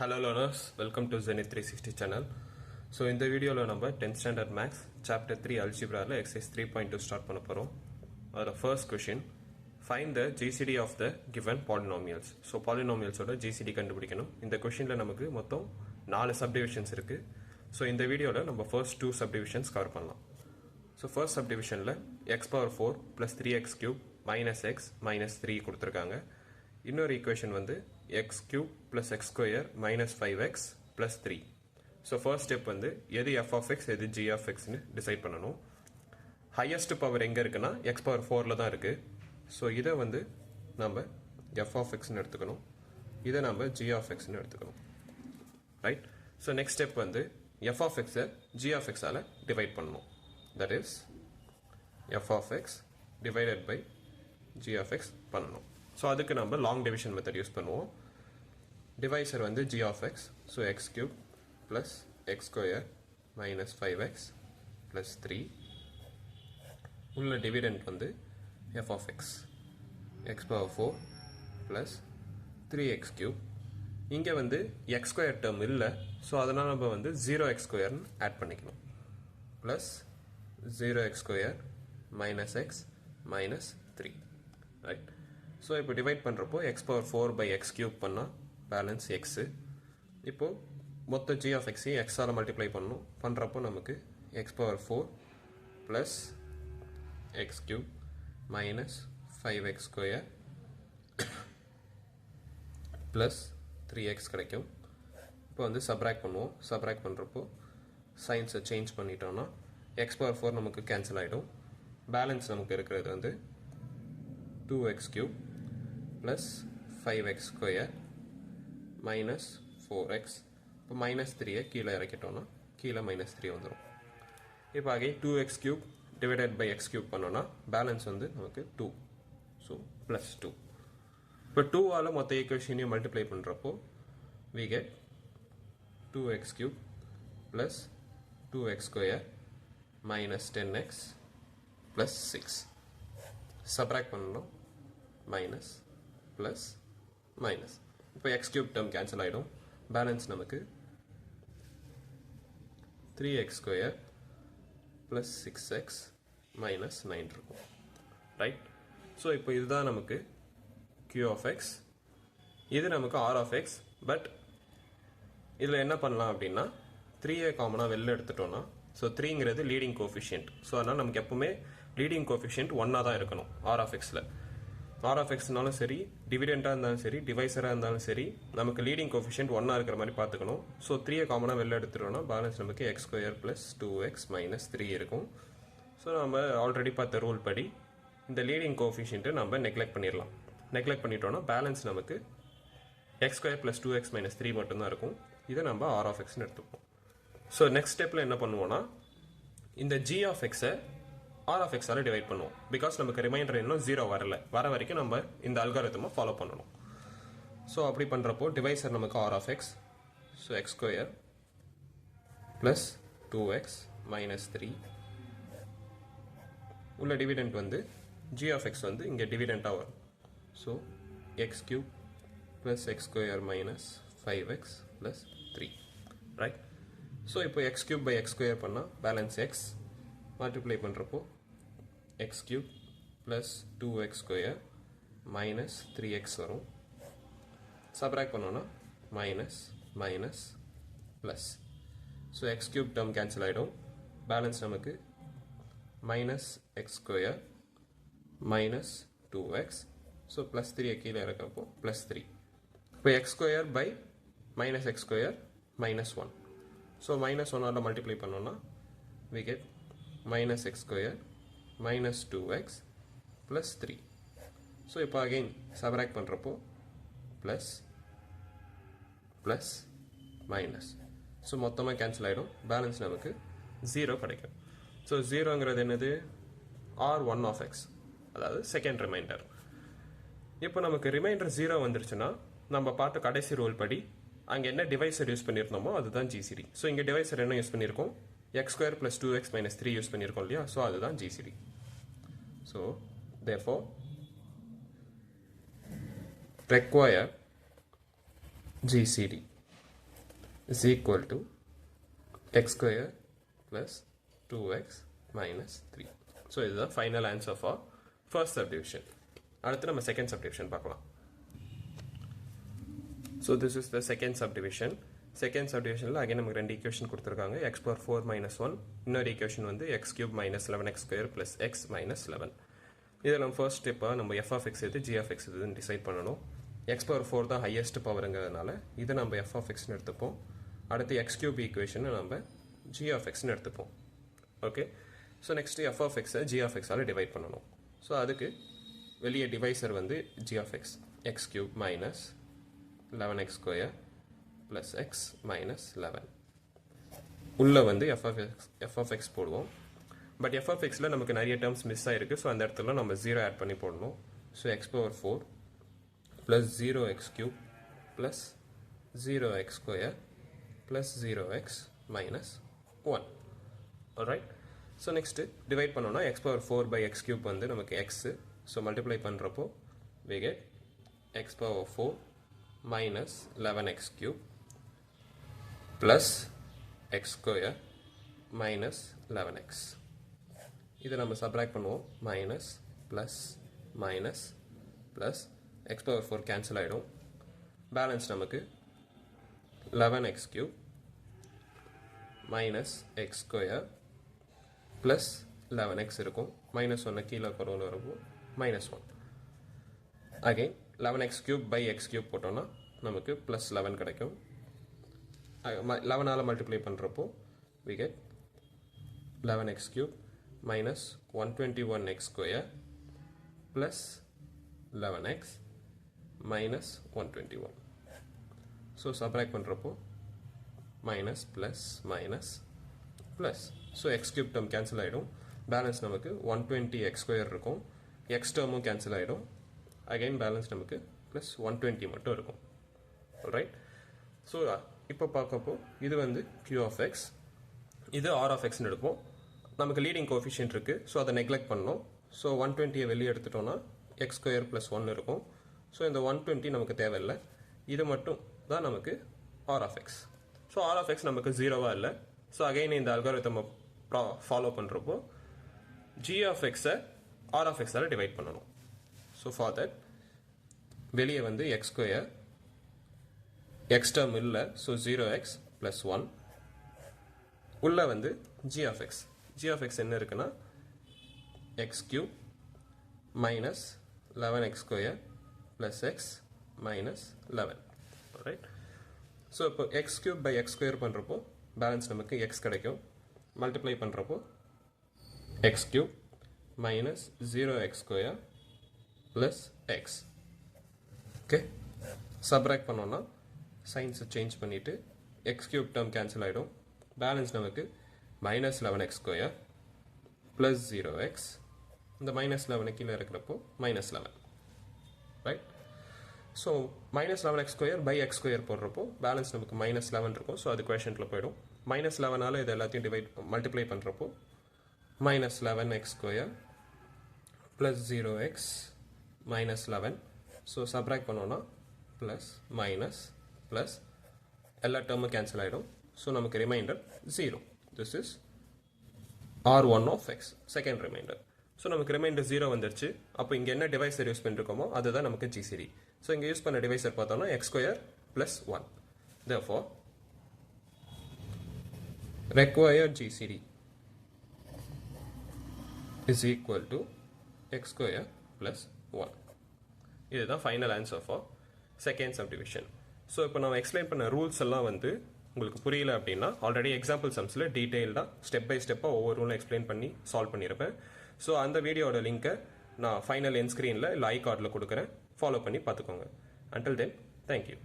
Hello learners, welcome to Zenith 360 channel. So in the video la namba 10th standard maths chapter 3 algebra la exercise 3.2 start பண்ண போறோம். அதோட first question, find the GCD of the given polynomials. So polynomials ஓட GCD கண்டுபிடிக்கணும். இந்த questionல நமக்கு மொத்தம் 4 subdivisions இருக்கு. So இந்த வீடியோல நம்ம first 2 subdivisions cover பண்ணலாம். So first subdivisionல x power 4 plus 3x cube minus x minus 3 கொடுத்திருக்காங்க. இன்னொரு equation வந்து x cube plus x square minus 5x plus 3. So first step வந்து எது f of x எது g of x னு decide பண்ணணும். highest power எங்க இருக்குன்னா x power 4ல தான் இருக்கு. So இதை வந்து நம்ம f of x னு எடுத்துக்கணும். இதை நம்ம g of x னு எடுத்துக்கணும். Right? So next step வந்து f of x g of x ஆல டிவைட் பண்ணணும். That is f of x divided by g of x பண்ணணும். So அதுக்கு நம்ம long division method யூஸ் பண்ணுவோம். Divisor வந்து g of x, so x cube plus x square minus 5x plus 3. உள்ள dividend வந்து f of x, x power 4 plus 3x cube. இங்க வந்து x square term இல்ல, so அதனால நம்ம வந்து 0x square add பண்ணிக்கணும். Plus 0x square minus x minus 3. Right? So இப்போ divide பண்றப்போ x power 4 by x cube பண்ணா balance x. இப்போ மொத்த g of x x ஆல multiply பண்ணணும். பண்றப்போ நமக்கு x power 4 plus x cube minus 5x square plus 3x கிடைக்கும். இப்போ வந்து subtract பண்ணுவோம். subtract பண்றப்போ signs change பண்ணிட்டோம்னா x power 4 நமக்கு cancel ஆயிடும். balance நமக்கு இருக்கிறது வந்து 2x cube plus 5x square minus 4x. இப்போ minus 3 கீழே இறக்கிட்டோம்னா கீழே minus 3 வந்துடும். இப்போ again 2x cube divided by x cube பண்ணோம்னா balance வந்து நமக்கு 2. So plus 2. இப்போ 2 ஆல மொத்த ஈக்குவேஷனையும் மல்டிப்ளை பண்ணுறப்போ we get 2x cube plus 2x square minus 10x plus 6. subtract பண்ணணும் minus plus minus. இப்போ x cube term cancel ஆயிடும். balance நமக்கு 3x square plus 6x minus 9 இருக்கும். right? so இப்போ இதுதான் நமக்கு q of x. இது நமக்கு r of x. but இதில் என்ன பண்ணலாம் அப்படின்னா 3a காமனாக வெளில எடுத்துட்டோம்னா ஸோ 3ங்கிறது லீடிங் கோஃபிஷியன்ட். ஸோ அதனால் நமக்கு எப்பவுமே லீடிங் கோஃபிஷியன்ட் 1ஆக தான் இருக்கணும் r of xல. r of xனாலும் சரி டிவிடெண்டாக இருந்தாலும் சரி டிவைசராக இருந்தாலும் சரி நமக்கு லீடிங் கோஃபிஷியன்ட் 1ஆக இருக்கிற மாதிரி பார்த்துக்கணும். ஸோ 3 காமனாக வெளில எடுத்துட்டோம்னா பேலன்ஸ் நமக்கு x square plus 2x minus 3 இருக்கும். ஸோ நம்ம ஆல்ரெடி பார்த்த ரூல் படி இந்த லீடிங் கோஃபிஷியன்ட்டை நம்ம நெக்லெக்ட் பண்ணிடலாம். நெக்லெக்ட் பண்ணிட்டோம்னா பேலன்ஸ் நமக்கு x square plus 2x minus 3 மட்டும்தான் இருக்கும். இதை நம்ம r of xன்னு எடுத்துப்போம். ஸோ நெக்ஸ்ட் ஸ்டெப்பில் என்ன பண்ணுவோம்னா இந்த g of x-ஐ r of x ஆல டிவைட் பண்ணுவோம். பிகாஸ் நமக்கு ரிமைண்டர் இன்னும் 0 வரல. வர வரைக்கும் நம்ம இந்த அல்காரிதமை ஃபாலோ பண்ணணும். ஸோ அப்படி பண்ணுறப்போ டிவைசர் நமக்கு r of x, so x square plus 2x minus 3. உள்ள டிவிடெண்ட் வந்து g of x வந்து இங்கே டிவிடெண்ட்டாக வரும். So x cube plus x square minus 5x plus 3. Right? So இப்போ x cube by x square பண்ணால் பேலன்ஸ் x மல்டிப்ளை பண்ணுறப்போ x cube plus 2x square minus 3x வரும். சப்ராக்ட் பண்ணோன்னா minus minus plus. So x cube term cancel ஆகிடும். Balance நமக்கு minus x square minus 2x. So plus 3 கீழே இருக்கிறப்போ plus 3. இப்போ x square by minus x square minus 1. So minus 1ஆல் multiply பண்ணோன்னா we get minus x square minus 2x plus 3. so இப்போ again subtract பண்ணுறப்போ plus plus minus. so மொத்தமாக cancel ஆகிடும். Balance நமக்கு 0 கிடைக்கும். ஸோ 0ங்கிறது என்னது r1 of x, அதாவது second reminder. இப்போ நமக்கு ரிமைண்டர் 0 வந்துருச்சுன்னா நம்ம பார்த்த கடைசி ரூல் படி அங்கே என்ன டிவைசர் யூஸ் பண்ணியிருந்தோமோ அதுதான் GCD. ஸோ இங்கே டிவைசர் என்ன யூஸ் பண்ணியிருக்கோம் x square plus 2x minus 3 use பண்ணியிருக்கோம் இல்லையா. ஸோ அதுதான் GCD. So therefore require GCD. is equal to x square plus 2x minus 3. So this is the final answer for first subdivision. அடுத்து நம்ம second subdivision பார்க்கலாம். So this is the second subdivision. Second subdivision ல again நமக்கு ரெண்டு equation கொடுத்திருக்காங்க. x power 4 minus 1. இன்னொரு equation வந்து x cube minus 11x square plus x minus 11. இதில் நம்ம first step நம்ம f of x எது g of x எதுன்னு டிசைட் பண்ணணும். x power 4 தான் highest powerங்கிறதுனால இதை நம்ம f of x னு எடுத்துப்போம். அடுத்து x cube equation நம்ம g of x னு எடுத்துப்போம். Okay. So next f of x g of x all divide பண்ணணும். ஸோ அதுக்கு வெளியே டிவைசர் வந்து g of x x cube minus 11x square plus x minus 11. உள்ள வந்து f of x போடுவோம். பட் f of xல நமக்கு நிறைய டேர்ம்ஸ் மிஸ் ஆயிருக்கு. ஸோ அந்த இடத்துல நம்ம 0 ஆட் பண்ணி போடணும். So x power 4 plus 0x cube plus 0x square plus 0x minus 1. Alright. So next divide பண்ணோம்னா x power 4 by x cube வந்து நமக்கு x. So multiply பண்றப்போ we get x power 4 minus 11x cube plus x square minus 11x. இதை நம்ம subtract பண்ணுவோம். minus plus minus plus x power 4 cancel ஆயிடும். balance நமக்கு 11x cube minus x square plus 11x இருக்கும். minus 1 கீழே கொண்டு வரப்போ minus 1. again 11x cube by x cube போட்டோம்னா நமக்கு plus 11 கிடைக்கும். 11 ஆல் மல்டிப்ளை பண்ணுறப்போ we get 11x cube minus 121x square plus 11x minus 121. so subtract பண்ணுறப்போ minus plus minus plus. so x cube term cancel ஆயிடும். balance நமக்கு 120x square இருக்கும். x termும் cancel ஆயிடும். again balance நமக்கு plus 120 மட்டும் இருக்கும். alright. so இப்போ பார்க்கப்போ இது வந்து q of x, இது r of x னு எடுப்போம். நமக்கு லீடிங் கோஎஃபிஷியன்ட் இருக்கு. ஸோ அதை நெக்லெக்ட் பண்ணணும். ஸோ 120 வெளியே எடுத்துட்டோம்னா x square plus 1 இருக்கும். ஸோ இந்த 120 நமக்கு தேவையில்லை. இது மட்டும் தான் நமக்கு r of x. So r of x நமக்கு 0வா இல்லை. ஸோ அகைன் இந்த அல்காரிதம் ஃபாலோ பண்ணுறப்போ g of x-ஐ r of x all divide பண்ணணும். ஸோ ஃபார் தட் வெளியே வந்து x square, x term இல்லை. So 0x plus 1. உள்ள வந்து g of x. g of x என்ன இருக்குன்னா x cube minus 11x square plus x minus 11. Alright. So இப்போ x cube by x square பண்ணுறப்போ balance நமக்கு x கிடைக்கும். மல்டிப்ளை பண்ணுறப்போ x cube minus 0x square plus x. Okay. Subtract பண்ணோன்னா சைன்ஸை change பண்ணிவிட்டு x cube term cancel ஆகிடும். Balance நமக்கு minus 11x square plus 0x. இந்த minus 11 கீழே இருக்கிறப்போ minus 11. Right. So minus 11x square by x square போடுறப்போ balance நமக்கு minus 11 இருக்கும். ஸோ அது குவேஷனில் போயிடும். minus 11ஆல் இது எல்லாத்தையும் மல்டிப்ளை பண்ணுறப்போ minus 11x square plus 0x minus 11. So subtract பண்ணோன்னா plus minus plus எல்லா டேர்மும் கேன்சல் ஆகிடும். ஸோ நமக்கு remainder 0. this is r1 of x, second remainder. So நமக்கு ரிமைண்டர் 0 வந்துருச்சு. அப்போ இங்கே என்ன டிவைசர் யூஸ் பண்ணிருக்கோமோ அதுதான் நமக்கு GCD. ஸோ இங்கே யூஸ் பண்ண டிவைசர் பார்த்தோம்னா x square plus 1. therefore required GCD is equal to x square plus 1. இதுதான் final answer for second subdivision. So இப்போ நம்ம எக்ஸ்பிளைன் பண்ண ரூல்ஸ் எல்லாம் வந்து உங்களுக்கு புரியல அப்படின்னா ஆல்ரெடி எக்ஸாம்பிள் சம்ஸில் டீட்டெயில்டாக ஸ்டெப் பை ஸ்டெப்பாக ஒவ்வொரு ரூலும் எக்ஸ்பிளைன் பண்ணி சால்வ் பண்ணியிருப்பேன். ஸோ அந்த வீடியோட லிங்க்கை நான் ஃபைனல் என் ஸ்க்ரீனில் இல்லை ஐ கார்டில் கொடுக்குறேன். ஃபாலோ பண்ணி பார்த்துக்கோங்க. until then, thank you.